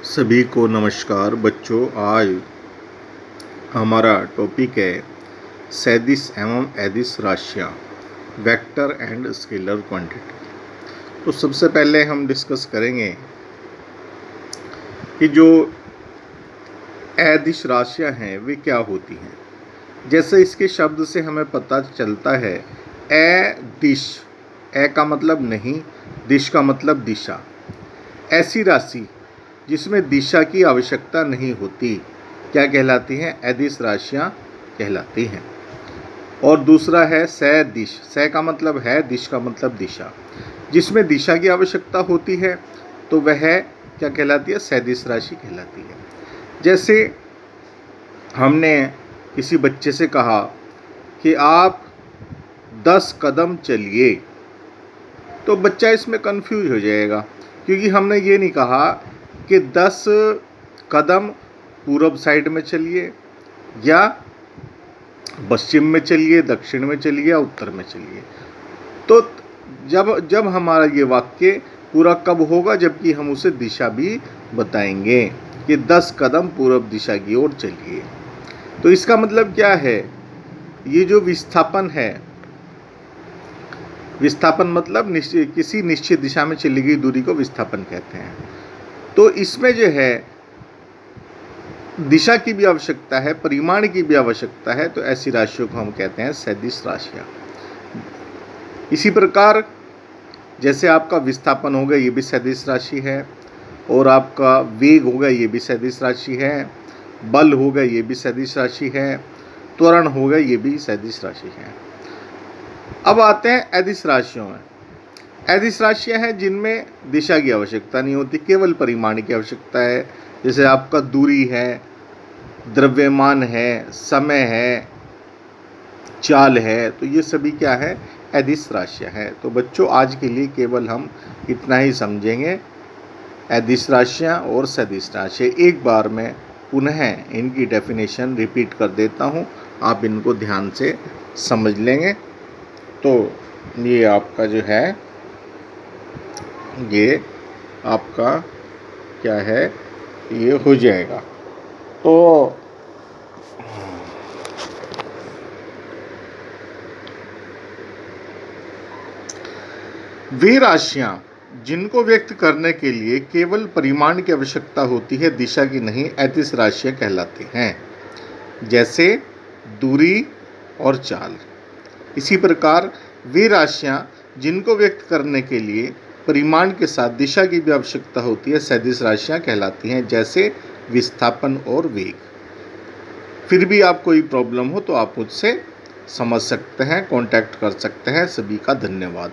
सभी को नमस्कार बच्चों। आज हमारा टॉपिक है सदिश एवं अदिश राशियाँ, वेक्टर एंड स्केलर क्वांटिटी। तो सबसे पहले हम डिस्कस करेंगे कि जो अदिश राशियाँ हैं वे क्या होती हैं। जैसे इसके शब्द से हमें पता चलता है, अदिश, ए का मतलब नहीं, दिश का मतलब दिशा। ऐसी राशि जिसमें दिशा की आवश्यकता नहीं होती क्या कहलाती हैं? अदिश राशियाँ कहलाती हैं। और दूसरा है सदिश, स का मतलब है, दिश का मतलब दिशा। जिसमें दिशा की आवश्यकता होती है तो वह क्या कहलाती है? सदिश राशि कहलाती है। जैसे हमने किसी बच्चे से कहा कि आप 10 कदम चलिए, तो बच्चा इसमें कंफ्यूज हो जाएगा, क्योंकि हमने ये नहीं कहा कि 10 कदम पूर्व साइड में चलिए या पश्चिम में चलिए, दक्षिण में चलिए या उत्तर में चलिए। तो जब हमारा ये वाक्य पूरा कब होगा? जबकि हम उसे दिशा भी बताएंगे कि 10 कदम पूर्व दिशा की ओर चलिए। तो इसका मतलब क्या है? ये जो विस्थापन है, विस्थापन मतलब किसी निश्चित दिशा में चली गई दूरी को विस्थापन कहते हैं। तो इसमें जो है दिशा की भी आवश्यकता है, परिमाण की भी आवश्यकता है, तो ऐसी राशियों को हम कहते हैं सदिश राशियाँ। इसी प्रकार जैसे आपका विस्थापन हो गया, ये भी सदिश राशि है, और आपका वेग हो गया, ये भी सदिश राशि है, बल हो गया, ये भी सदिश राशि है, त्वरण हो गया, ये भी सदिश राशि है। अब आते हैं अदिश राशियों में। अदिश राशियाँ हैं जिनमें दिशा की आवश्यकता नहीं होती, केवल परिमाण की आवश्यकता है। जैसे आपका दूरी है, द्रव्यमान है, समय है, चाल है, तो ये सभी क्या है? अदिश राशियाँ हैं। तो बच्चों आज के लिए केवल हम इतना ही समझेंगे, अदिश राशियाँ और सदिश राशियाँ। एक बार मैं पुनः इनकी डेफिनेशन रिपीट कर देता हूँ, आप इनको ध्यान से समझ लेंगे तो ये आपका जो है, ये आपका क्या है, ये हो जाएगा। तो वे राशियाँ जिनको व्यक्त करने के लिए केवल परिमाण की आवश्यकता होती है, दिशा की नहीं, अदिश राशियाँ कहलाती हैं। जैसे दूरी और चाल। इसी प्रकार वे राशियाँ जिनको व्यक्त करने के लिए परिमाण के साथ दिशा की भी आवश्यकता होती है, सदिश राशियाँ कहलाती हैं। जैसे विस्थापन और वेग। फिर भी आप कोई प्रॉब्लम हो तो आप मुझसे समझ सकते हैं, कांटेक्ट कर सकते हैं। सभी का धन्यवाद।